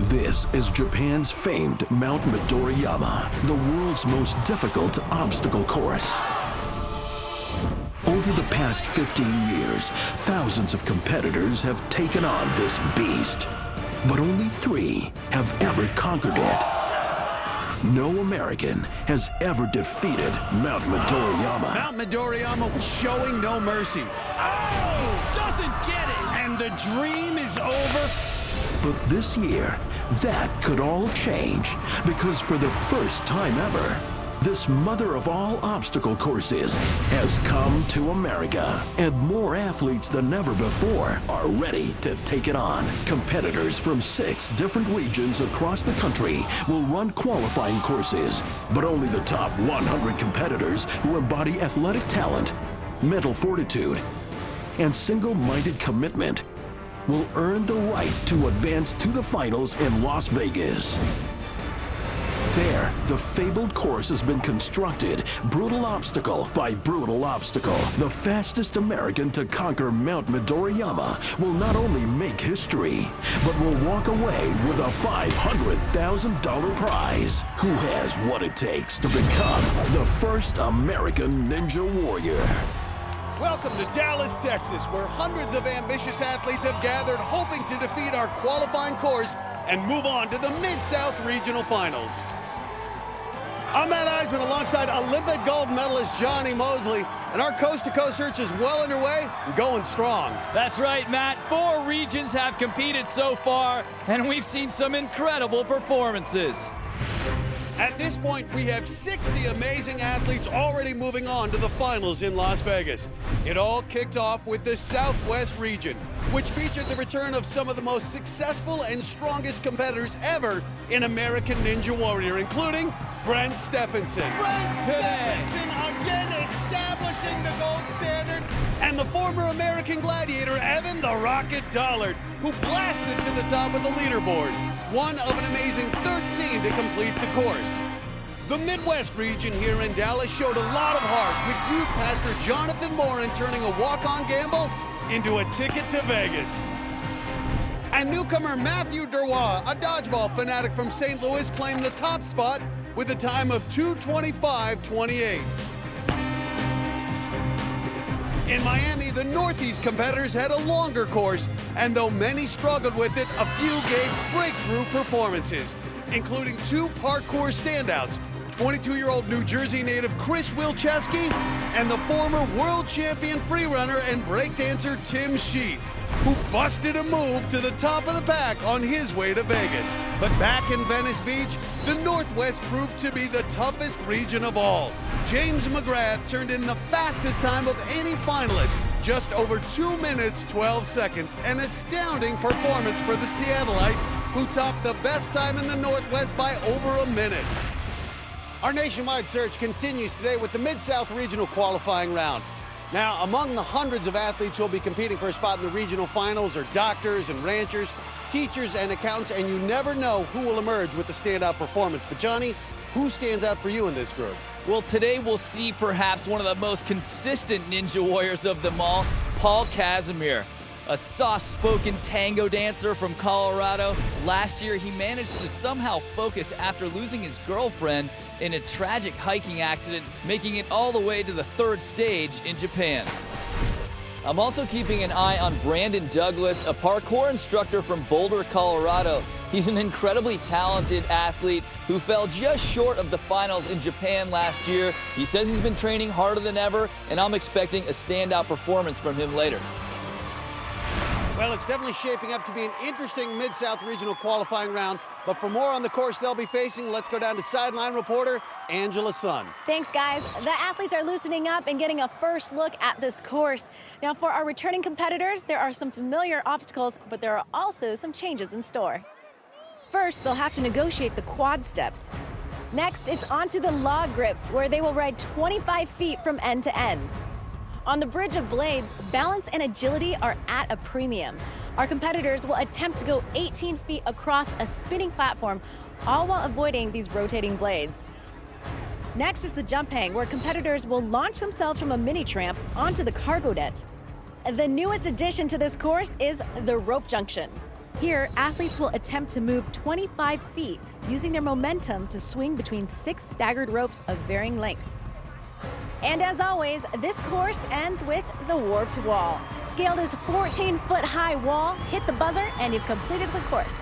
This is Japan's famed Mount Midoriyama, the world's most difficult obstacle course. Over the past 15 years, thousands of competitors have taken on this beast, but only 3 have ever conquered it. No American has ever defeated Mount Midoriyama. Mount Midoriyama showing no mercy. Oh, doesn't get it. And the dream is over. But this year, that could all change, because for the first time ever, this mother of all obstacle courses has come to America, and more athletes than ever before are ready to take it on. Competitors from 6 different regions across the country will run qualifying courses, but only the top 100 competitors who embody athletic talent, mental fortitude, and single-minded commitment will earn the right to advance to the finals in Las Vegas. There, the fabled course has been constructed, brutal obstacle by brutal obstacle. The fastest American to conquer Mount Midoriyama will not only make history, but will walk away with a $500,000 prize. Who has what it takes to become the first American Ninja Warrior? Welcome to Dallas, Texas, where hundreds of ambitious athletes have gathered hoping to defeat our qualifying course and move on to the Mid-South Regional Finals. I'm Matt Eisman alongside Olympic gold medalist Jonny Moseley, and our coast-to-coast search is well underway and going strong. That's right, Matt. 4 regions have competed so far, and we've seen some incredible performances. At this point, we have 60 amazing athletes already moving on to the finals in Las Vegas. It all kicked off with the Southwest region, which featured the return of some of the most successful and strongest competitors ever in American Ninja Warrior, including Brent Steffensen. Brent Steffensen again establishing the gold standard. And the former American gladiator, Evan the Rocket Dollard, who blasted to the top of the leaderboard. One of an amazing 13 to complete the course. The Midwest region here in Dallas showed a lot of heart, with youth pastor Jonathan Moran turning a walk-on gamble into a ticket to Vegas. And newcomer Matthew Derwa, a dodgeball fanatic from St. Louis, claimed the top spot with a time of 2:25.28. In Miami, the Northeast competitors had a longer course, and though many struggled with it, a few gave breakthrough performances, including 2 parkour standouts, 22-year-old New Jersey native Chris Wilczewski and the former world champion freerunner and breakdancer Tim Sheaf, who busted a move to the top of the pack on his way to Vegas. But back in Venice Beach, the Northwest proved to be the toughest region of all. James McGrath turned in the fastest time of any finalist, just over 2 minutes, 12 seconds. An astounding performance for the Seattleite, who topped the best time in the Northwest by over a minute. Our nationwide search continues today with the Mid-South Regional qualifying round. Now, among the hundreds of athletes who will be competing for a spot in the regional finals are doctors and ranchers, teachers and accountants, and you never know who will emerge with the standout performance. But Jonny, who stands out for you in this group? Well, today we'll see perhaps one of the most consistent Ninja Warriors of them all, Paul Casimir. A soft-spoken tango dancer from Colorado. Last year, he managed to somehow focus after losing his girlfriend in a tragic hiking accident, making it all the way to the 3rd stage in Japan. I'm also keeping an eye on Brandon Douglas, a parkour instructor from Boulder, Colorado. He's an incredibly talented athlete who fell just short of the finals in Japan last year. He says he's been training harder than ever, and I'm expecting a standout performance from him later. Well, it's definitely shaping up to be an interesting Mid-South Regional qualifying round. But for more on the course they'll be facing, let's go down to sideline reporter Angela Sun. Thanks, guys. The athletes are loosening up and getting a first look at this course. Now, for our returning competitors, there are some familiar obstacles, but there are also some changes in store. First, they'll have to negotiate the quad steps. Next, it's onto the log grip, where they will ride 25 feet from end to end. On the Bridge of Blades, balance and agility are at a premium. Our competitors will attempt to go 18 feet across a spinning platform, all while avoiding these rotating blades. Next is the jump hang, where competitors will launch themselves from a mini tramp onto the cargo net. The newest addition to this course is the rope junction. Here, athletes will attempt to move 25 feet using their momentum to swing between 6 staggered ropes of varying length. And as always, this course ends with the warped wall. Scale this 14-foot-high wall, hit the buzzer, and you've completed the course.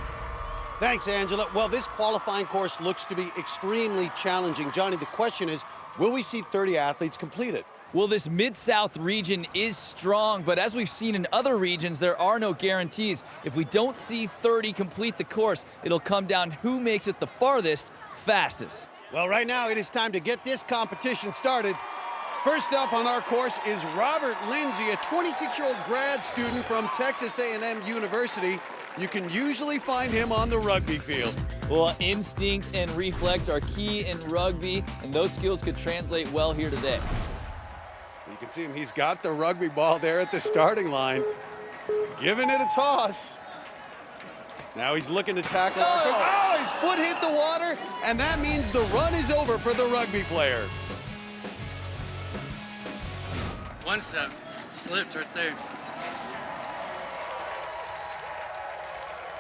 Thanks, Angela. Well, this qualifying course looks to be extremely challenging. Johnny, the question is, will we see 30 athletes complete it? Well, this Mid-South region is strong, but as we've seen in other regions, there are no guarantees. If we don't see 30 complete the course, it'll come down who makes it the farthest, fastest. Well, right now it is time to get this competition started. First up on our course is Robert Lindsay, a 26-year-old grad student from Texas A&M University. You can usually find him on the rugby field. Well, instinct and reflex are key in rugby, and those skills could translate well here today. You can see him, he's got the rugby ball there at the starting line, giving it a toss. Now he's looking to tackle. Oh, his foot hit the water, and that means the run is over for the rugby player. One step, slipped right there.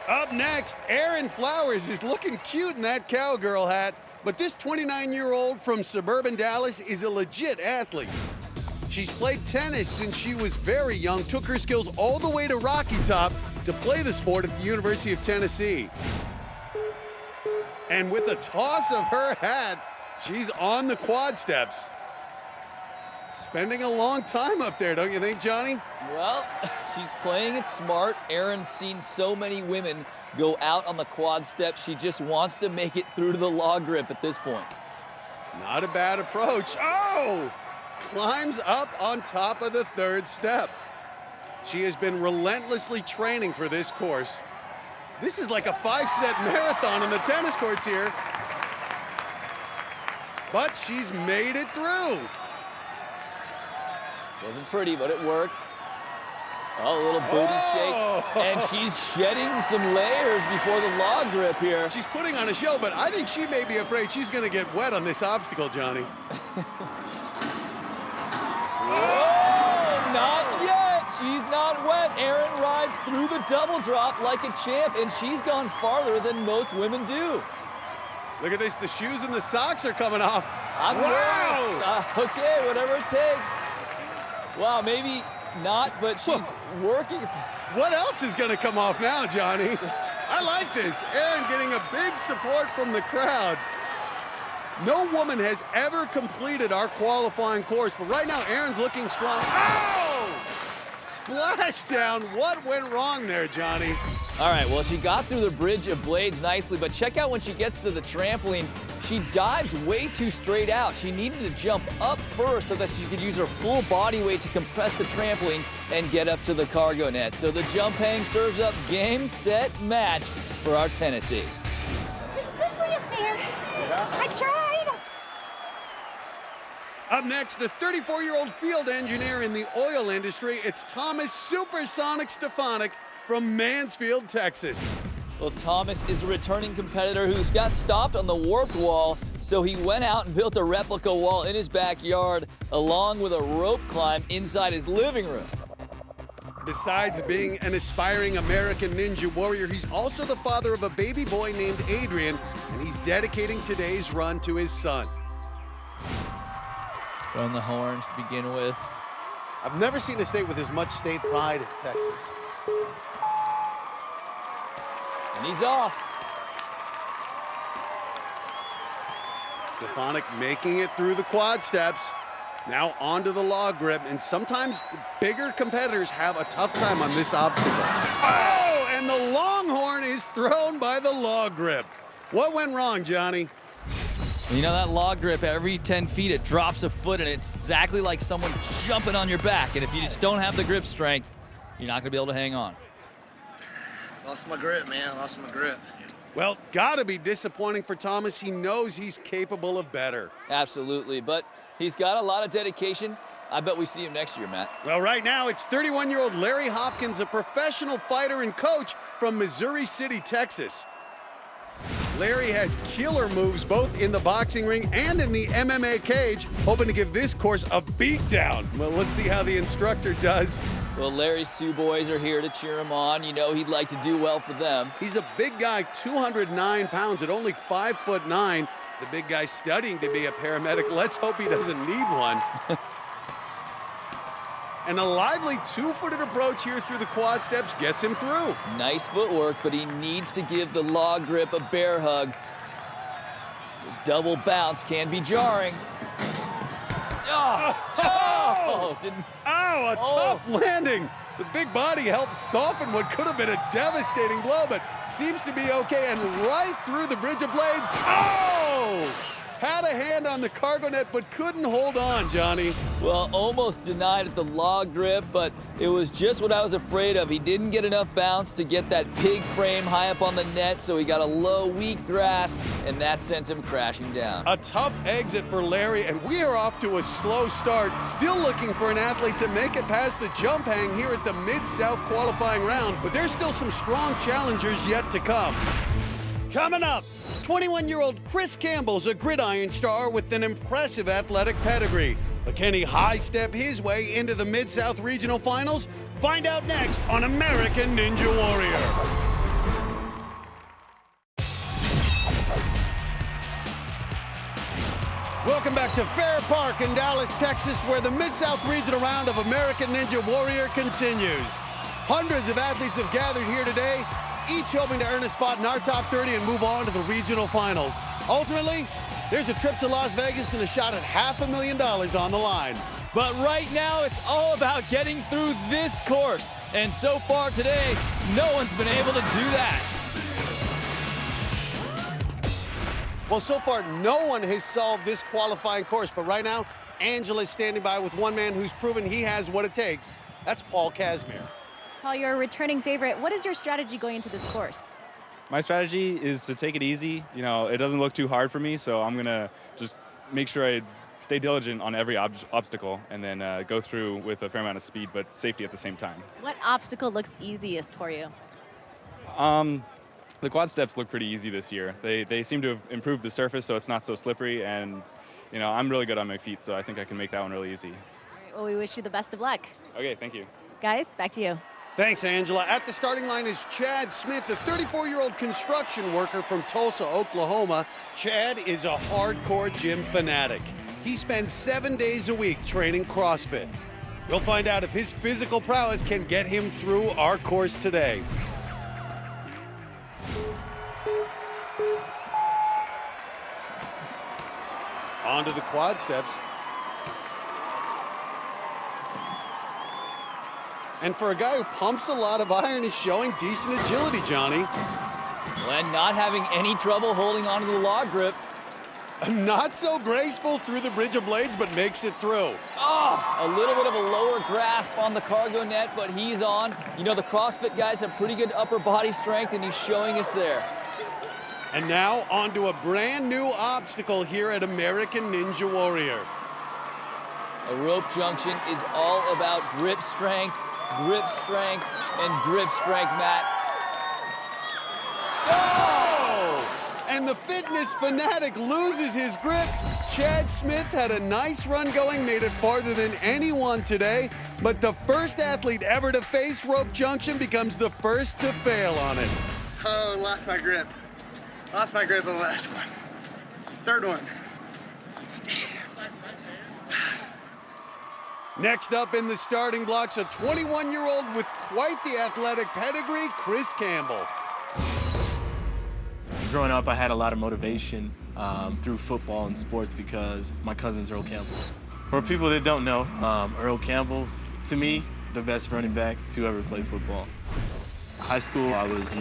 Up next, Erin Flowers is looking cute in that cowgirl hat, but this 29-year-old from suburban Dallas is a legit athlete. She's played tennis since she was very young, took her skills all the way to Rocky Top to play the sport at the University of Tennessee. And with the toss of her hat, she's on the quad steps. Spending a long time up there, don't you think, Johnny? Well, she's playing it smart. Erin's seen so many women go out on the quad steps. She just wants to make it through to the log grip at this point. Not a bad approach. Oh! Climbs up on top of the third step. She has been relentlessly training for this course. This is like a 5-set marathon on the tennis courts here. But she's made it through. Wasn't pretty, but it worked. Oh, a little booty shake. And she's shedding some layers before the log grip here. She's putting on a show, but I think she may be afraid she's going to get wet on this obstacle, Johnny. Oh, not yet. She's not wet. Erin rides through the double drop like a champ, and she's gone farther than most women do. Look at this. The shoes and the socks are coming off. Wow. Okay, whatever it takes. Wow, maybe not, but she's working. What else is going to come off now, Johnny? I like this. Erin getting a big support from the crowd. No woman has ever completed our qualifying course, but right now Erin's looking strong. Oh! Splashdown. What went wrong there, Johnny? All right, well, she got through the bridge of blades nicely, but check out when she gets to the trampoline. She dives way too straight out. She needed to jump up first so that she could use her full body weight to compress the trampoline and get up to the cargo net. So the jump hang serves up game, set, match for our tennis ace. It's slippery up there. I tried. Up next, a 34-year-old field engineer in the oil industry. It's Thomas Supersonic Stefanik from Mansfield, Texas. Well, Thomas is a returning competitor who's got stopped on the warped wall, so he went out and built a replica wall in his backyard, along with a rope climb inside his living room. Besides being an aspiring American Ninja Warrior, he's also the father of a baby boy named Adrian, and he's dedicating today's run to his son. Throwing the horns to begin with. I've never seen a state with as much state pride as Texas. And he's off. Stefanik making it through the quad steps. Now onto the log grip, and sometimes bigger competitors have a tough time on this obstacle. Oh, and the longhorn is thrown by the log grip. What went wrong, Johnny? You know, that log grip, every 10 feet, it drops a foot, and it's exactly like someone jumping on your back. And if you just don't have the grip strength, you're not going to be able to hang on. Lost my grip, man. Lost my grip. Well, gotta be disappointing for Thomas. He knows he's capable of better. Absolutely, but he's got a lot of dedication. I bet we see him next year, Matt. Well, right now, it's 31-year-old Larry Hopkins, a professional fighter and coach from Missouri City, Texas. Larry has killer moves both in the boxing ring and in the MMA cage, hoping to give this course a beatdown. Well, let's see how the instructor does. Well, Larry's Sioux boys are here to cheer him on. You know he'd like to do well for them. He's a big guy, 209 pounds at only 5'9". The big guy studying to be a paramedic. Let's hope he doesn't need one. And a lively two-footed approach here through the quad steps gets him through. Nice footwork, but he needs to give the log grip a bear hug. The double bounce can be jarring. Didn't. Oh, a tough landing. The big body helped soften what could have been a devastating blow, but seems to be okay, and right through the bridge of blades. Oh! Had a hand on the cargo net, but couldn't hold on, Johnny. Well, almost denied at the log grip, but it was just what I was afraid of. He didn't get enough bounce to get that pig frame high up on the net, so he got a low, weak grasp, and that sent him crashing down. A tough exit for Larry, and we are off to a slow start. Still looking for an athlete to make it past the jump hang here at the Mid-South qualifying round, but there's still some strong challengers yet to come. Coming up, 21-year-old Chris Campbell's a gridiron star with an impressive athletic pedigree. But can he high-step his way into the Mid-South Regional Finals? Find out next on American Ninja Warrior. Welcome back to Fair Park in Dallas, Texas, where the Mid-South Regional round of American Ninja Warrior continues. Hundreds of athletes have gathered here today, each hoping to earn a spot in our top 30 and move on to the regional finals. Ultimately, there's a trip to Las Vegas and a shot at $500,000 on the line. But right now, it's all about getting through this course. And so far today, no one's been able to do that. Well, so far, no one has solved this qualifying course. But right now, Angela's standing by with one man who's proven he has what it takes. That's Paul Casimir. Paul, you're a returning favorite. What is your strategy going into this course? My strategy is to take it easy. You know, it doesn't look too hard for me, so I'm going to just make sure I stay diligent on every obstacle and then go through with a fair amount of speed, but safety at the same time. What obstacle looks easiest for you? The quad steps look pretty easy this year. They seem to have improved the surface so it's not so slippery, and you know, I'm really good on my feet, so I think I can make that one really easy. All right, well, we wish you the best of luck. Okay, thank you. Guys, back to you. Thanks, Angela. At the starting line is Chad Smith, the 34-year-old construction worker from Tulsa, Oklahoma. Chad is a hardcore gym fanatic. He spends 7 days a week training CrossFit. We'll find out if his physical prowess can get him through our course today. Onto the quad steps. And for a guy who pumps a lot of iron, he's showing decent agility, Johnny. And not having any trouble holding onto the log grip. Not so graceful through the bridge of blades, but makes it through. Oh, a little bit of a lower grasp on the cargo net, but he's on. You know, the CrossFit guys have pretty good upper body strength, and he's showing us there. And now onto a brand new obstacle here at American Ninja Warrior. A rope junction is all about grip strength, and grip strength, Matt. Oh! And the fitness fanatic loses his grip. Chad Smith had a nice run going, made it farther than anyone today, but the first athlete ever to face rope junction becomes the first to fail on it. Oh, lost my grip. Lost my grip on the last one. Third one. Next up in the starting blocks, a 21-year-old with quite the athletic pedigree, Chris Campbell. Growing up, I had a lot of motivation through football and sports because my cousin's Earl Campbell. For people that don't know, Earl Campbell, to me, the best running back to ever play football. High school, I was,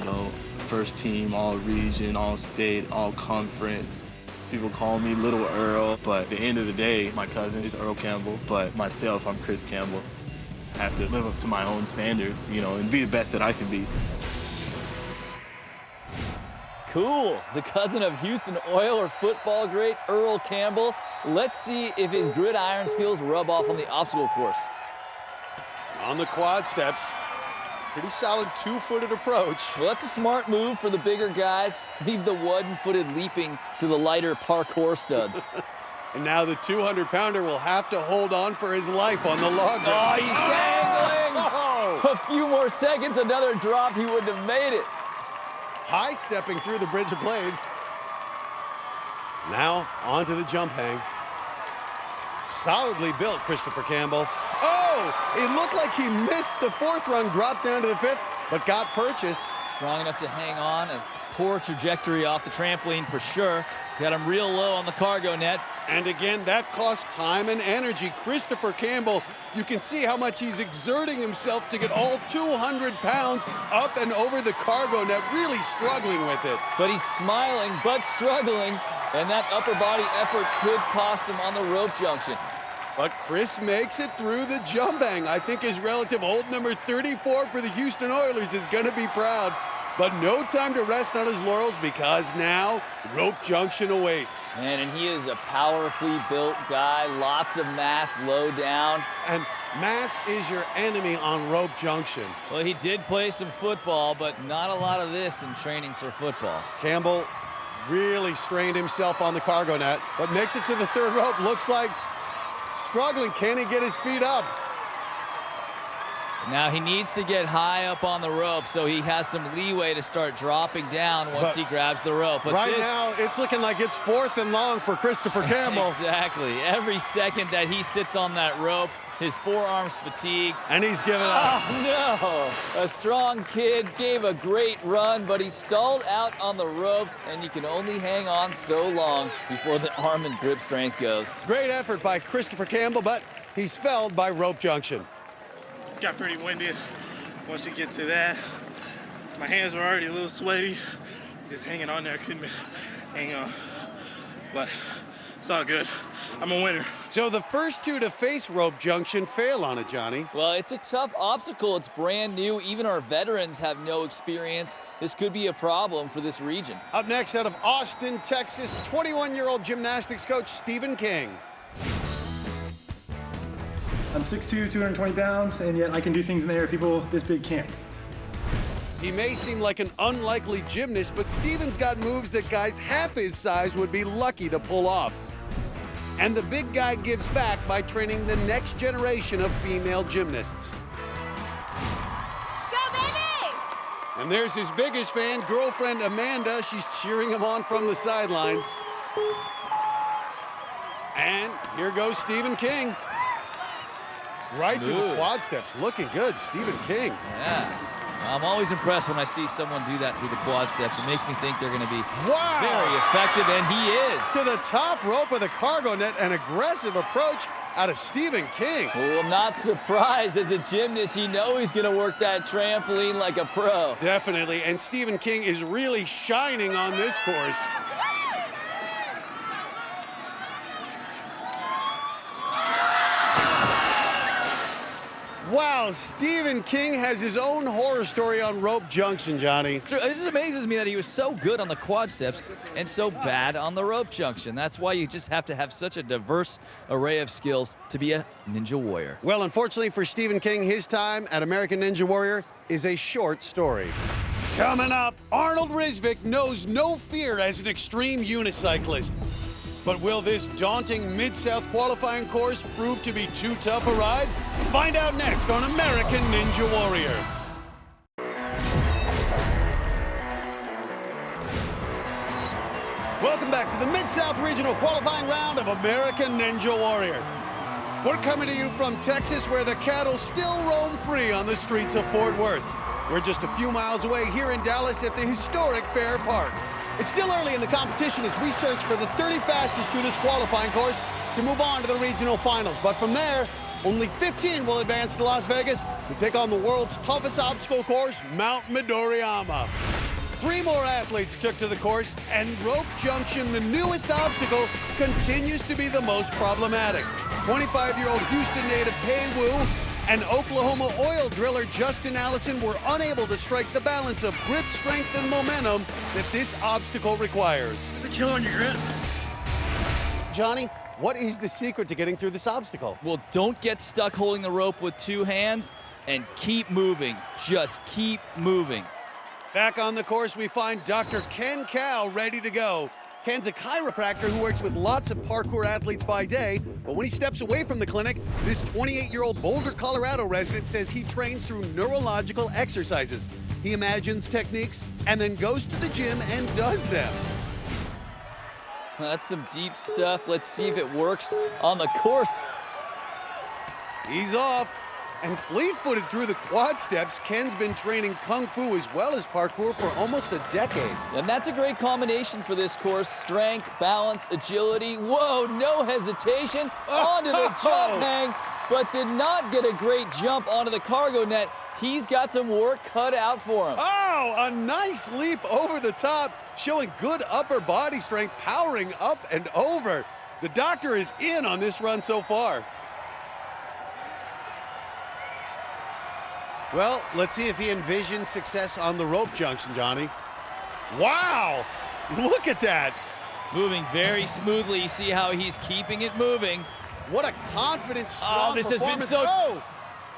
first team, all region, all state, all conference. People call me Little Earl, but at the end of the day, my cousin is Earl Campbell, but myself, I'm Chris Campbell. I have to live up to my own standards, and be the best that I can be. Cool, the cousin of Houston Oilers football great Earl Campbell. Let's see if his gridiron skills rub off on the obstacle course. On the quad steps, pretty solid two-footed approach. Well, that's a smart move for the bigger guys. Leave the one-footed leaping to the lighter parkour studs. And now the 200-pounder will have to hold on for his life on the log. Oh, he's dangling! Oh! A few more seconds, another drop, he wouldn't have made it. High stepping through the bridge of blades. Now onto the jump hang. Solidly built, Christopher Campbell. Oh, it looked like he missed the fourth rung, dropped down to the fifth, but got purchase. Strong enough to hang on. A poor trajectory off the trampoline for sure. Got him real low on the cargo net. And again, that cost time and energy. Christopher Campbell, you can see how much he's exerting himself to get all 200 pounds up and over the cargo net, really struggling with it. But he's smiling, but struggling, and that upper body effort could cost him on the rope junction. But Chris makes it through the jump hang. I think his relative, hold number 34 for the Houston Oilers, is gonna be proud. But no time to rest on his laurels because now rope junction awaits. Man, and he is a powerfully built guy, lots of mass low down. And mass is your enemy on rope junction. Well, he did play some football, but not a lot of this in training for football. Campbell really strained himself on the cargo net, but makes it to the third rope. Looks like struggling. Can he get his feet up? Now he needs to get high up on the rope so he has some leeway to start dropping down once he grabs the rope. But right now, it's looking like it's 4th and long for Christopher Campbell. Exactly. Every second that he sits on that rope, his forearms fatigue. And he's giving up. Oh, no. A strong kid, gave a great run, but he stalled out on the ropes, and you can only hang on so long before the arm and grip strength goes. Great effort by Christopher Campbell, but he's felled by rope junction. Got pretty winded once you get to that. My hands were already a little sweaty. Just hanging on there, couldn't hang on. But it's all good. I'm a winner. So the first two to face rope junction fail on it, Johnny. Well, it's a tough obstacle. It's brand new. Even our veterans have no experience. This could be a problem for this region. Up next, out of Austin, Texas, 21-year-old gymnastics coach Stephen King. I'm 6'2", 220 pounds, and yet I can do things in the air people this big can't. He may seem like an unlikely gymnast, but Stephen's got moves that guys half his size would be lucky to pull off. And the big guy gives back by training the next generation of female gymnasts. Go, baby! And there's his biggest fan, girlfriend Amanda. She's cheering him on from the sidelines. And here goes Stephen King. Right to the quad steps, looking good, Stephen King. Yeah, I'm always impressed when I see someone do that through the quad steps. It makes me think they're gonna be very effective, and he is. To the top rope of the cargo net, an aggressive approach out of Stephen King. Well, I'm not surprised. As a gymnast, you know he's gonna work that trampoline like a pro. Definitely, and Stephen King is really shining on this course. Wow, Stephen King has his own horror story on rope junction, Johnny. It just amazes me that he was so good on the quad steps and so bad on the rope junction. That's why you just have to have such a diverse array of skills to be a Ninja Warrior. Well, unfortunately for Stephen King, his time at American Ninja Warrior is a short story. Coming up, Arnold Rizvik knows no fear as an extreme unicyclist. But will this daunting Mid-South qualifying course prove to be too tough a ride? Find out next on American Ninja Warrior. Welcome back to the Mid-South Regional qualifying round of American Ninja Warrior. We're coming to you from Texas, where the cattle still roam free on the streets of Fort Worth. We're just a few miles away here in Dallas at the historic Fair Park. It's still early in the competition as we search for the 30 fastest through this qualifying course to move on to the regional finals. But from there, only 15 will advance to Las Vegas to take on the world's toughest obstacle course, Mount Midoriyama. 3 more athletes took to the course, and rope junction, the newest obstacle, continues to be the most problematic. 25-year-old Houston native Pei Wu and Oklahoma oil driller Justin Allison were unable to strike the balance of grip strength and momentum that this obstacle requires. It's a kill on your grip. Johnny, what is the secret to getting through this obstacle? Well, don't get stuck holding the rope with 2 hands and keep moving. Just keep moving. Back on the course, we find Dr. Ken Cow ready to go. Ken's a chiropractor who works with lots of parkour athletes by day, but when he steps away from the clinic, this 28-year-old Boulder, Colorado resident says he trains through neurological exercises. He imagines techniques and then goes to the gym and does them. That's some deep stuff. Let's see if it works on the course. He's off. And fleet-footed through the quad steps, Ken's been training Kung Fu as well as parkour for almost a decade. And that's a great combination for this course. Strength, balance, agility. Whoa, no hesitation. Onto the jump hang, but did not get a great jump onto the cargo net. He's got some work cut out for him. Oh, a nice leap over the top, showing good upper body strength, powering up and over. The doctor is in on this run so far. Well, let's see if he envisions success on the rope junction, Johnny. Wow, look at that. Moving very smoothly. You see how he's keeping it moving. What a confident, strong this has been performance. so... Oh,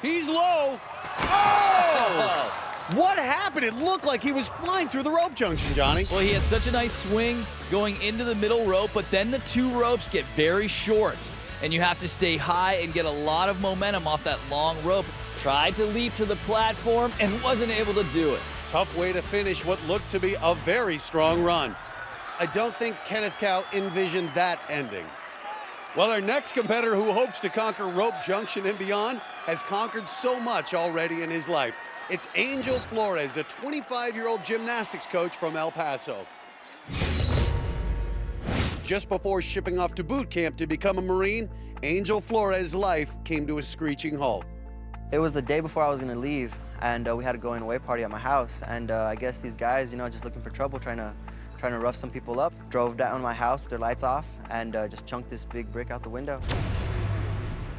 he's low. Oh! What happened? It looked like he was flying through the rope junction, Johnny. Well, he had such a nice swing going into the middle rope, but then the two ropes get very short, and you have to stay high and get a lot of momentum off that long rope. Tried to leap to the platform and wasn't able to do it. Tough way to finish what looked to be a very strong run. I don't think Kenneth Cow envisioned that ending. Well, our next competitor who hopes to conquer rope junction and beyond has conquered so much already in his life. It's Angel Flores, a 25-year-old gymnastics coach from El Paso. Just before shipping off to boot camp to become a Marine, Angel Flores' life came to a screeching halt. It was the day before I was gonna leave, and we had a going away party at my house. And I guess these guys, just looking for trouble, trying to rough some people up, drove down my house with their lights off, and just chunked this big brick out the window,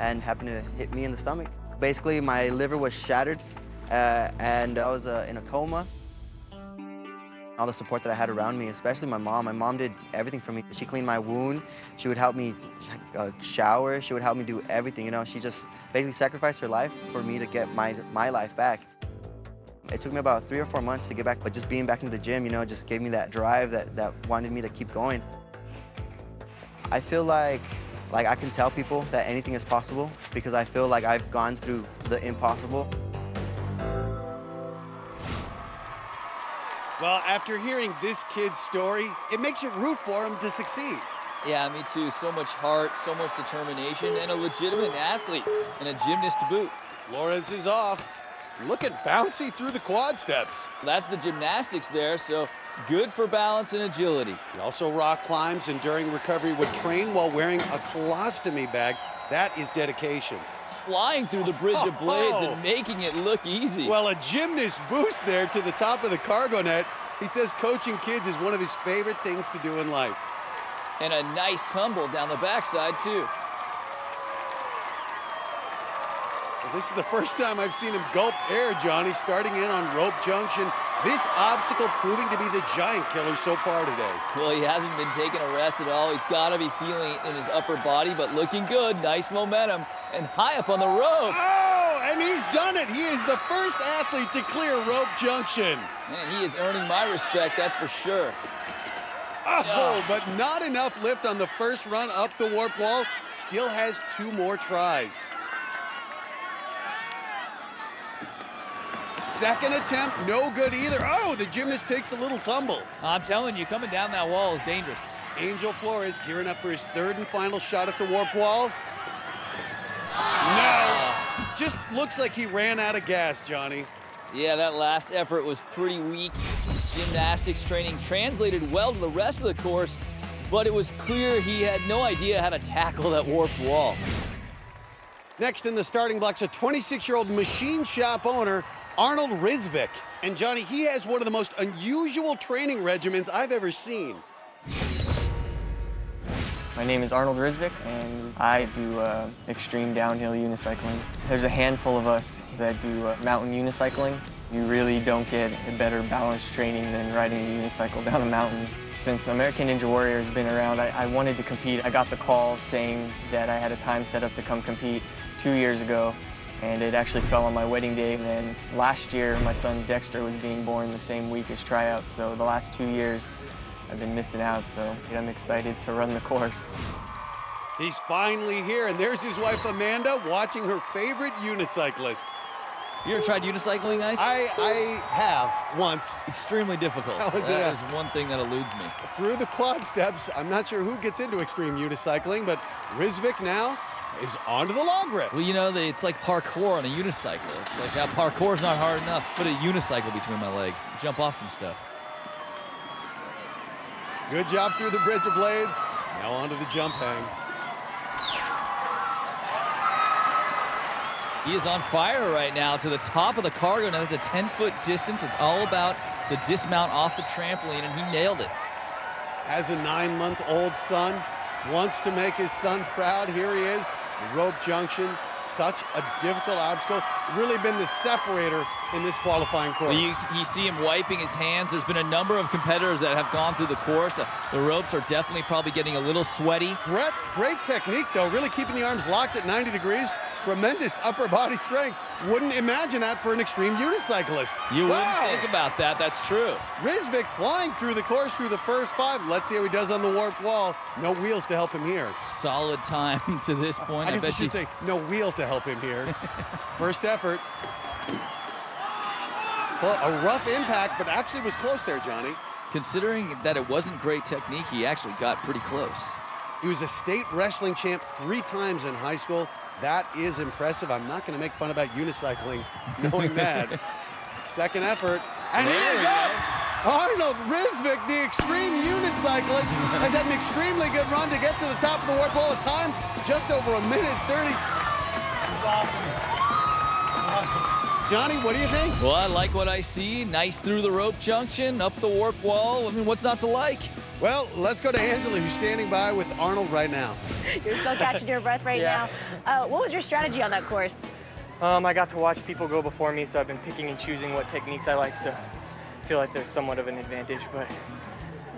and happened to hit me in the stomach. Basically, my liver was shattered, and I was in a coma. All the support that I had around me, especially my mom. My mom did everything for me. She cleaned my wound. She would help me shower. She would help me do everything, She just basically sacrificed her life for me to get my life back. It took me about 3 or 4 months to get back, but just being back into the gym, just gave me that drive that wanted me to keep going. I feel like I can tell people that anything is possible because I feel like I've gone through the impossible. Well, after hearing this kid's story, it makes you root for him to succeed. Yeah, me too. So much heart, so much determination, and a legitimate athlete and a gymnast to boot. Flores is off. Looking bouncy through the quad steps. That's the gymnastics there, so good for balance and agility. He also rock climbs and during recovery would train while wearing a colostomy bag. That is dedication. Flying through the bridge of blades and making it look easy. Well, a gymnast boost there to the top of the cargo net. He says coaching kids is one of his favorite things to do in life. And a nice tumble down the backside, too. Well, this is the first time I've seen him gulp air, Johnny, starting in on rope junction. This obstacle proving to be the giant killer so far today. Well, he hasn't been taking a rest at all. He's got to be feeling it in his upper body, but looking good. Nice momentum and high up on the rope. Oh, and he's done it. He is the first athlete to clear rope junction. Man, he is earning my respect, that's for sure. Oh, but not enough lift on the first run up the warp wall. Still has 2 more tries. Second attempt, no good either. Oh, the gymnast takes a little tumble. I'm telling you, coming down that wall is dangerous. Angel Flores gearing up for his 3rd and final shot at the warp wall. No, just looks like he ran out of gas, Johnny. Yeah, that last effort was pretty weak. Gymnastics training translated well to the rest of the course, but it was clear he had no idea how to tackle that warped wall. Next in the starting blocks, a 26-year-old machine shop owner, Arnold Rizvik. And Johnny, he has one of the most unusual training regimens I've ever seen. My name is Arnold Rizvik, and I do extreme downhill unicycling. There's a handful of us that do mountain unicycling. You really don't get a better balance training than riding a unicycle down a mountain. Since American Ninja Warrior has been around, I wanted to compete. I got the call saying that I had a time set up to come compete 2 years ago, and it actually fell on my wedding day. And then last year, my son Dexter was being born the same week as tryouts, so the last 2 years, I've been missing out, so I'm excited to run the course. He's finally here, and there's his wife Amanda watching her favorite unicyclist. You ever tried unicycling, Ice? I have once. Extremely difficult. That is one thing that eludes me. Through the quad steps, I'm not sure who gets into extreme unicycling, but Rizvik now is onto the log grip. Well, you know, it's like parkour on a unicycle. It's like how parkour's not hard enough. Put a unicycle between my legs, jump off some stuff. Good job through the bridge of blades. Now onto the jump hang. He is on fire right now to the top of the cargo. Now that's a 10-foot distance. It's all about the dismount off the trampoline, and he nailed it. Has a 9-month-old son, wants to make his son proud. Here he is, the rope junction. Such a difficult obstacle. Really been the separator in this qualifying course. Well, you see him wiping his hands. There's been a number of competitors that have gone through the course. The ropes are definitely probably getting a little sweaty. Brett, great technique, though. Really keeping the arms locked at 90 degrees. Tremendous upper body strength. Wouldn't imagine that for an extreme unicyclist. You wouldn't think about that. That's true. Rizvik flying through the course through the first 5. Let's see how he does on the warped wall. No wheels to help him here. Solid time to this point. I guess I should say no wheel to help him here. First effort. Well, a rough impact, but actually was close there, Johnny. Considering that it wasn't great technique, he actually got pretty close. He was a state wrestling champ 3 times in high school. That is impressive. I'm not going to make fun about unicycling, knowing that. Second effort, and he is up! Arnold Rizvik, the extreme unicyclist, has had an extremely good run to get to the top of the warp wall. A time just over 1 minute 30. Awesome. Johnny, what do you think? Well, I like what I see. Nice through the rope junction, up the warp wall. I mean, what's not to like? Well, let's go to Angela, who's standing by with Arnold right now. You're still catching your breath right now. What was your strategy on that course? I got to watch people go before me, so I've been picking and choosing what techniques I like, so I feel like there's somewhat of an advantage, but...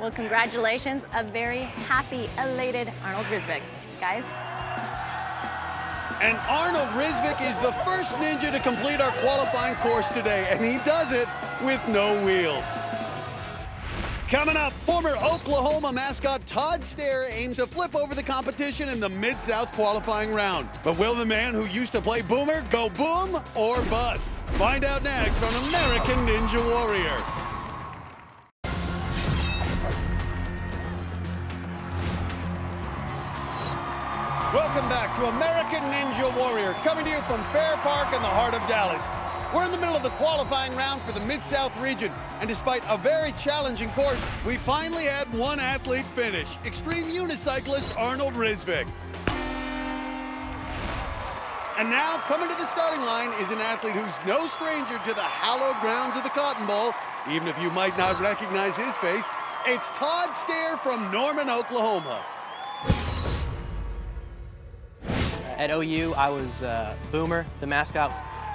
Well, congratulations. A very happy, elated Arnold Rizvik. Guys. And Arnold Rizvik is the first ninja to complete our qualifying course today, and he does it with no wheels. Coming up, former Oklahoma mascot Todd Stair aims to flip over the competition in the Mid-South qualifying round. But will the man who used to play Boomer go boom or bust? Find out next on American Ninja Warrior. Welcome back to American Ninja Warrior, coming to you from Fair Park in the heart of Dallas. We're in the middle of the qualifying round for the Mid-South region, and despite a very challenging course, we finally had one athlete finish, extreme unicyclist Arnold Rizvik. And now, coming to the starting line is an athlete who's no stranger to the hallowed grounds of the Cotton Bowl, even if you might not recognize his face. It's Todd Stair from Norman, Oklahoma. At OU, I was Boomer, the mascot.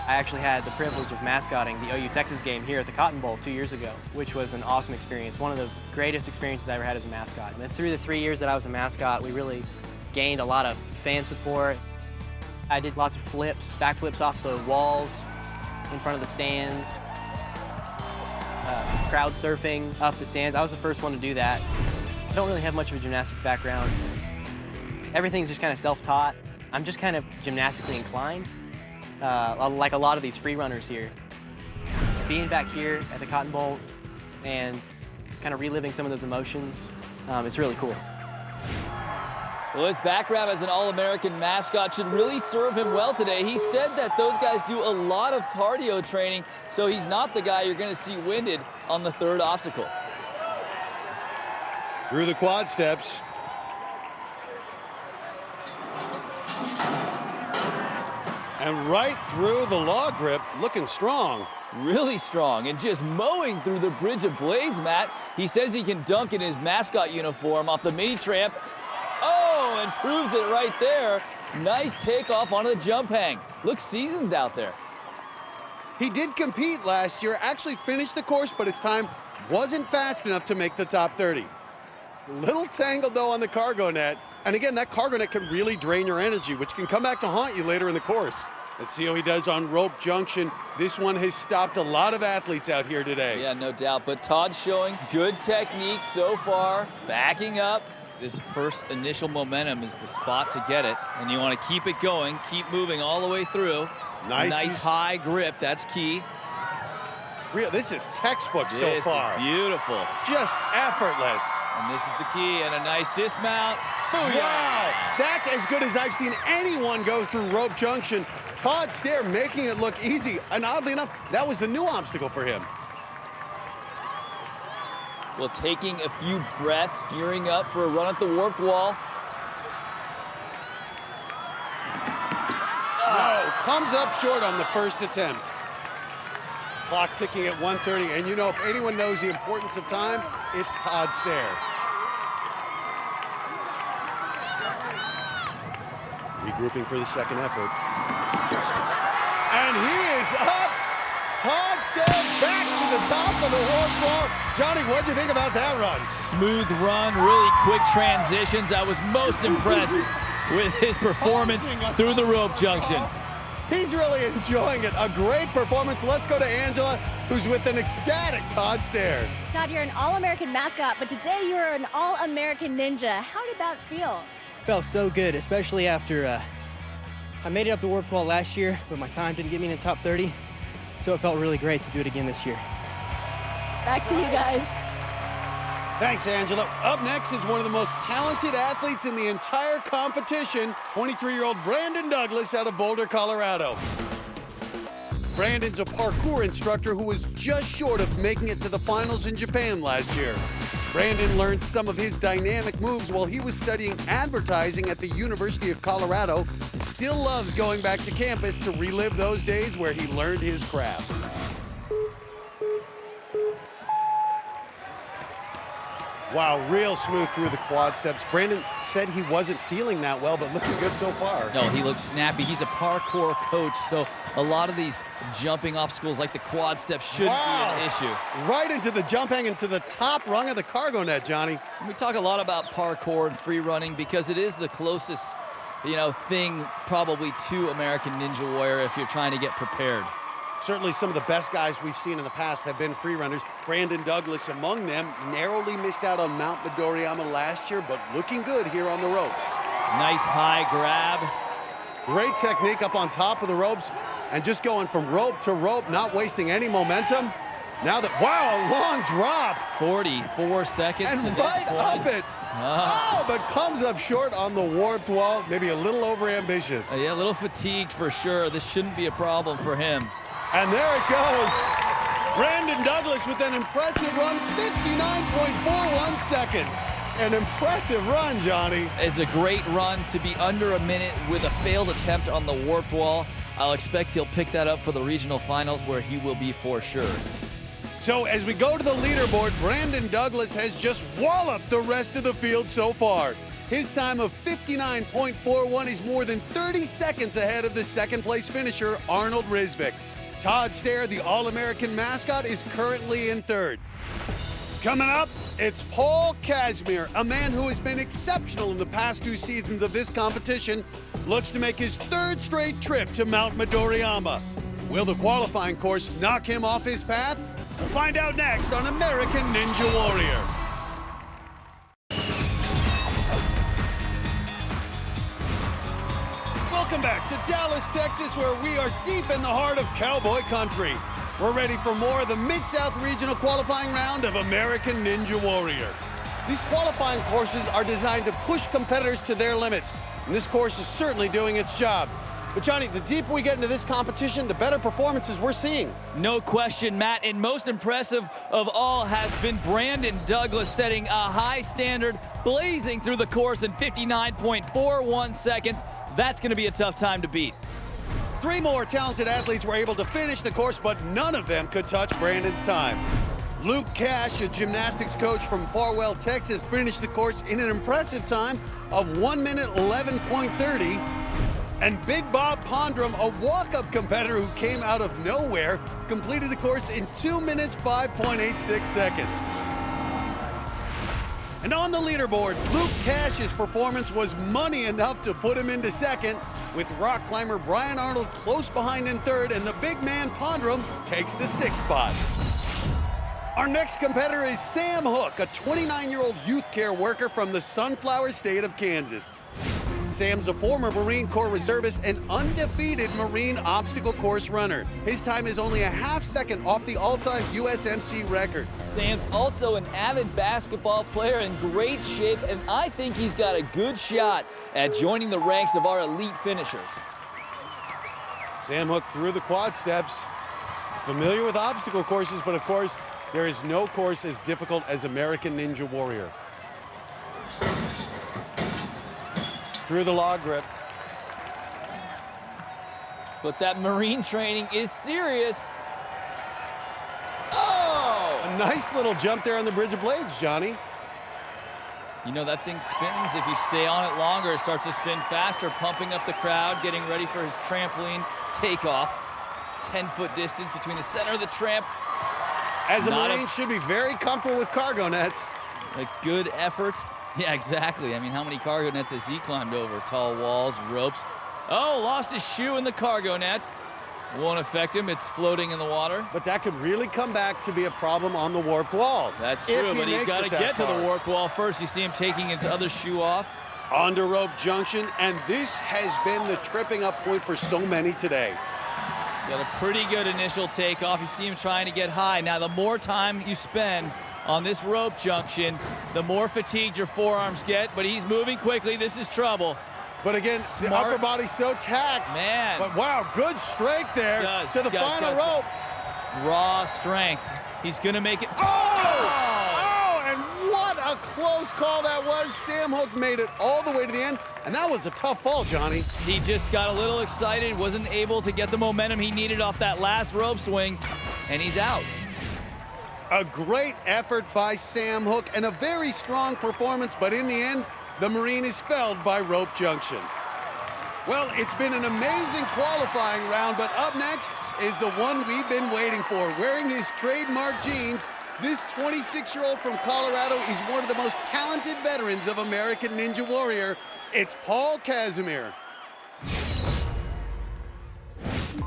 I actually had the privilege of mascotting the OU Texas game here at the Cotton Bowl 2 years ago, which was an awesome experience, one of the greatest experiences I ever had as a mascot. And then through the 3 years that I was a mascot, we really gained a lot of fan support. I did lots of flips, backflips off the walls in front of the stands, crowd surfing up the stands. I was the first one to do that. I don't really have much of a gymnastics background. Everything's just kind of self-taught. I'm just kind of gymnastically inclined. Like a lot of these free runners here. Being back here at the Cotton Bowl and kind of reliving some of those emotions, it's really cool. Well, his background as an All-American mascot should really serve him well today. He said that those guys do a lot of cardio training, so he's not the guy you're going to see winded on the third obstacle. Through the quad steps. And right through the log grip, looking strong. Really strong, and just mowing through the bridge of blades, Matt. He says he can dunk in his mascot uniform off the mini tramp. Oh, and proves it right there. Nice takeoff onto the jump hang. Looks seasoned out there. He did compete last year, actually finished the course, but his time wasn't fast enough to make the top 30. Little tangled, though, on the cargo net. And again, that cargo net can really drain your energy, which can come back to haunt you later in the course. Let's see how he does on rope junction. This one has stopped a lot of athletes out here today. Yeah, no doubt. But Todd's showing good technique so far, backing up. This first initial momentum is the spot to get it. And you want to keep it going, keep moving all the way through. Nice high grip, that's key. This is textbook so far. This is beautiful. Just effortless. And this is the key, and a nice dismount. Booyah! Wow, that's as good as I've seen anyone go through rope junction. Todd Stair making it look easy, and oddly enough, that was the new obstacle for him. Well, taking a few breaths, gearing up for a run at the warped wall. No, comes up short on the first attempt. Clock ticking at 1:30, and you know, if anyone knows the importance of time, it's Todd Stair. Regrouping for the second effort. And he is up. Todd Stair back to the top of the warped wall. Johnny, what'd you think about that run? Smooth run, really quick transitions. I was most impressed with his performance through the rope junction. He's really enjoying it. A great performance. Let's go to Angela, who's with an ecstatic Todd Stair. Todd, you're an All-American mascot, but today you're an All-American ninja. How did that feel? Felt so good, especially after I made it up the warped wall last year, but my time didn't get me in the top 30, so it felt really great to do it again this year. Back to you guys. Thanks, Angela. Up next is one of the most talented athletes in the entire competition, 23-year-old Brandon Douglas out of Boulder, Colorado. Brandon's a parkour instructor who was just short of making it to the finals in Japan last year. Brandon learned some of his dynamic moves while he was studying advertising at the University of Colorado and still loves going back to campus to relive those days where he learned his craft. Wow, real smooth through the quad steps. Brandon said he wasn't feeling that well, but looking good so far. No, he looks snappy. He's a parkour coach, so a lot of these jumping obstacles like the quad steps shouldn't be an issue. Right into the jump hang into the top rung of the cargo net, Johnny. We talk a lot about parkour and free running because it is the closest, thing probably to American Ninja Warrior if you're trying to get prepared. Certainly some of the best guys we've seen in the past have been free runners. Brandon Douglas among them, narrowly missed out on Mount Midoriyama last year, but looking good here on the ropes. Nice high grab. Great technique up on top of the ropes and just going from rope to rope, not wasting any momentum. Now that, wow, a long drop. 44 seconds. And right up it. Oh, but comes up short on the warped wall. Maybe a little overambitious. Yeah, a little fatigued for sure. This shouldn't be a problem for him. And there it goes. Brandon Douglas with an impressive run, 59.41 seconds. An impressive run, Johnny. It's a great run to be under a minute with a failed attempt on the warped wall. I'll expect he'll pick that up for the regional finals where he will be for sure. So as we go to the leaderboard, Brandon Douglas has just walloped the rest of the field so far. His time of 59.41 is more than 30 seconds ahead of the second place finisher, Arnold Risvik. Todd Stair, the All-American mascot, is currently in third. Coming up, it's Paul Casimir, a man who has been exceptional in the past 2 seasons of this competition, looks to make his 3rd straight trip to Mount Midoriyama. Will the qualifying course knock him off his path? We'll find out next on American Ninja Warrior. Welcome back to Dallas, Texas, where we are deep in the heart of cowboy country. We're ready for more of the Mid-South Regional qualifying round of American Ninja Warrior. These qualifying courses are designed to push competitors to their limits, and this course is certainly doing its job. But Johnny, the deeper we get into this competition, the better performances we're seeing. No question, Matt, and most impressive of all has been Brandon Douglas setting a high standard, blazing through the course in 59.41 seconds. That's going to be a tough time to beat. 3 more talented athletes were able to finish the course, but none of them could touch Brandon's time. Luke Cash, a gymnastics coach from Farwell, Texas, finished the course in an impressive time of 1 minute 11.30. And Big Bob Pondrum, a walk-up competitor who came out of nowhere, completed the course in 2 minutes 5.86 seconds. And on the leaderboard, Luke Cash's performance was money enough to put him into second, with rock climber Brian Arnold close behind in third, and the big man Pondrum takes the sixth spot. Our next competitor is Sam Hook, a 29-year-old youth care worker from the Sunflower State of Kansas. Sam's a former Marine Corps reservist and undefeated Marine obstacle course runner. His time is only a half second off the all-time USMC record. Sam's also an avid basketball player in great shape, and I think he's got a good shot at joining the ranks of our elite finishers. Sam Hook through the quad steps. Familiar with obstacle courses, but of course, there is no course as difficult as American Ninja Warrior. Through the log grip. But that Marine training is serious. Oh! A nice little jump there on the Bridge of Blades, Johnny. You know, that thing spins. If you stay on it longer, it starts to spin faster, pumping up the crowd, getting ready for his trampoline takeoff. 10-foot distance between the center of the tramp. As a Marine, should be very comfortable with cargo nets. A good effort. Yeah, exactly. I mean, how many cargo nets has he climbed over? Tall walls, ropes. Oh, lost his shoe in the cargo net. Won't affect him. It's floating in the water. But that could really come back to be a problem on the warped wall. That's true, but he's got to get to the warped wall first. You see him taking his other shoe off. Onto rope junction, and this has been the tripping up point for so many today. Got a pretty good initial takeoff. You see him trying to get high. Now, the more time you spend on this rope junction, the more fatigued your forearms get, but he's moving quickly. This is trouble. But again, the upper body's so taxed. Man. But wow, good strength there to the final rope. Raw strength. He's gonna make it. Oh, and what a close call that was. Sam Hook made it all the way to the end, and that was a tough fall, Johnny. He just got a little excited, wasn't able to get the momentum he needed off that last rope swing, and he's out. A great effort by Sam Hook and a very strong performance, but in the end, the Marine is felled by rope junction. Well, it's been an amazing qualifying round, but up next is the one we've been waiting for. Wearing his trademark jeans, this 26-year-old from Colorado is one of the most talented veterans of American Ninja Warrior. It's Paul Casimir.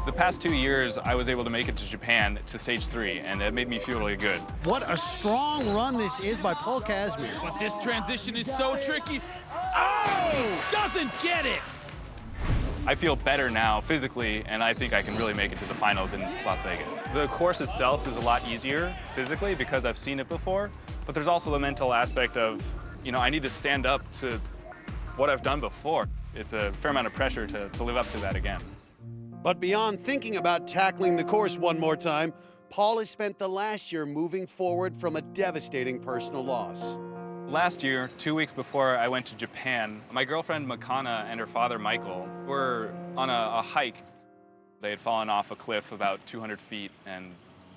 The past 2 years, I was able to make it to Japan to stage 3, and it made me feel really good. What a strong run this is by Paul Casimir. But this transition is so tricky. Oh! Doesn't get it! I feel better now physically, and I think I can really make it to the finals in Las Vegas. The course itself is a lot easier physically because I've seen it before, but there's also the mental aspect of, you know, I need to stand up to what I've done before. It's a fair amount of pressure to live up to that again. But beyond thinking about tackling the course one more time, Paul has spent the last year moving forward from a devastating personal loss. Last year, 2 weeks before I went to Japan, my girlfriend Makana and her father Michael were on a hike. They had fallen off a cliff about 200 feet, and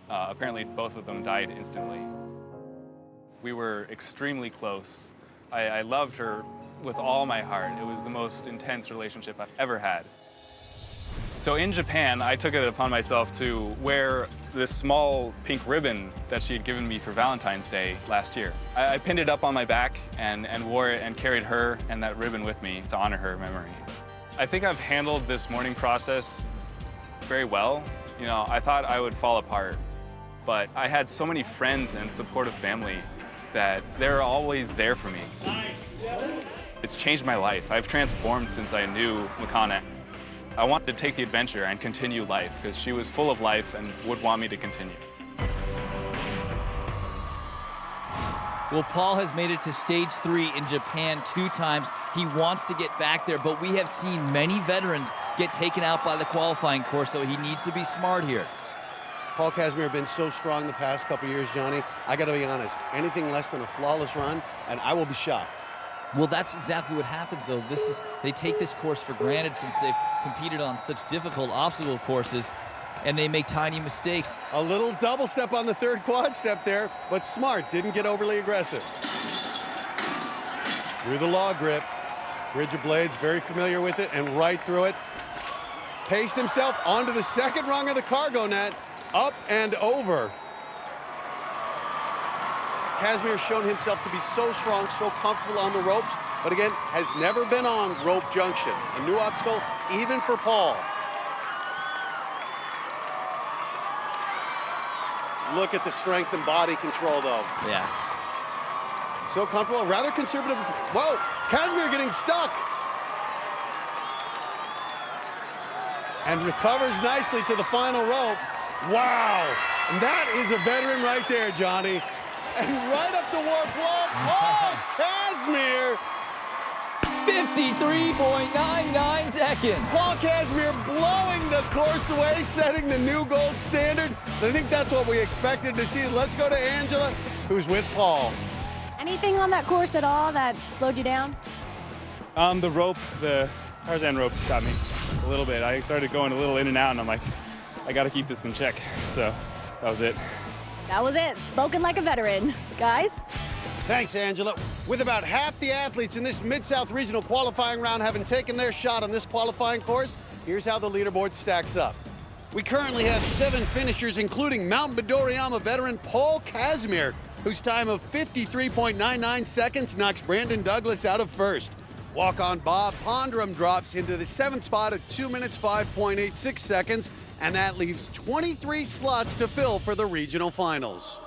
apparently both of them died instantly. We were extremely close. I loved her with all my heart. It was the most intense relationship I've ever had. So in Japan, I took it upon myself to wear this small pink ribbon that she had given me for Valentine's Day last year. I pinned it up on my back and wore it and carried her and that ribbon with me to honor her memory. I think I've handled this mourning process very well. You know, I thought I would fall apart, but I had so many friends and supportive family that they're always there for me. Nice. It's changed my life. I've transformed since I knew Makana. I wanted to take the adventure and continue life because she was full of life and would want me to continue. Well, Paul has made it to stage 3 in Japan 2 times. He wants to get back there, but we have seen many veterans get taken out by the qualifying course, so he needs to be smart here. Paul Casimir has been so strong the past couple years, Johnny. I got to be honest, anything less than a flawless run, and I will be shocked. Well, that's exactly what happens, though. They take this course for granted since they've competed on such difficult obstacle courses, and they make tiny mistakes. A little double step on the third quad step there, but smart, didn't get overly aggressive. Through the log grip, Bridge of Blades, very familiar with it, and right through it. Paced himself onto the second rung of the cargo net, up and over. Casimir's shown himself to be so strong, so comfortable on the ropes, but again, has never been on rope junction. A new obstacle, even for Paul. Look at the strength and body control, though. Yeah. So comfortable, rather conservative. Whoa, Casimir getting stuck. And recovers nicely to the final rope. Wow, and that is a veteran right there, Johnny. And right up the warp wall, Paul Casimir. 53.99 seconds. Paul Casimir blowing the course away, setting the new gold standard. I think that's what we expected to see. Let's go to Angela, who's with Paul. Anything on that course at all that slowed you down? The rope, the Tarzan ropes got me a little bit. I started going a little in and out, and I'm like, I got to keep this in check. So that was it. That was it. Spoken like a veteran. Guys? Thanks, Angela. With about half the athletes in this Mid-South Regional qualifying round having taken their shot on this qualifying course, here's how the leaderboard stacks up. We currently have 7 finishers, including Mount Midoriyama veteran Paul Casimir, whose time of 53.99 seconds knocks Brandon Douglas out of first. Walk-on Bob Pondrum drops into the 7th spot at 2 minutes 5.86 seconds, and that leaves 23 slots to fill for the regional finals.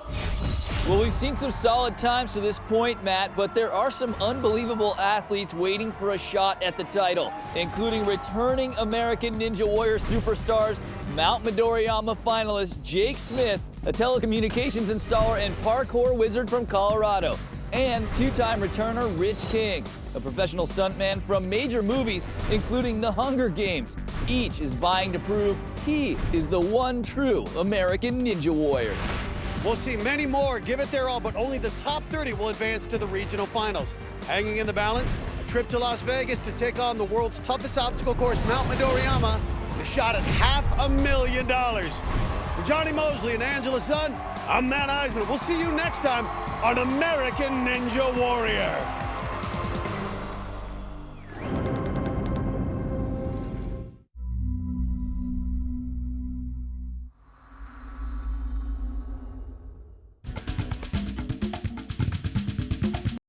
Well, we've seen some solid times to this point, Matt, but there are some unbelievable athletes waiting for a shot at the title, including returning American Ninja Warrior superstars, Mount Midoriyama finalist Jake Smith, a telecommunications installer and parkour wizard from Colorado, and 2-time returner Rich King, a professional stuntman from major movies, including The Hunger Games. Each is vying to prove he is the one true American Ninja Warrior. We'll see many more give it their all, but only the top 30 will advance to the regional finals. Hanging in the balance, a trip to Las Vegas to take on the world's toughest obstacle course, Mount Midoriyama, and a shot at $500,000. For Jonny Moseley and Angela Sun, I'm Matt Eisman. We'll see you next time on American Ninja Warrior.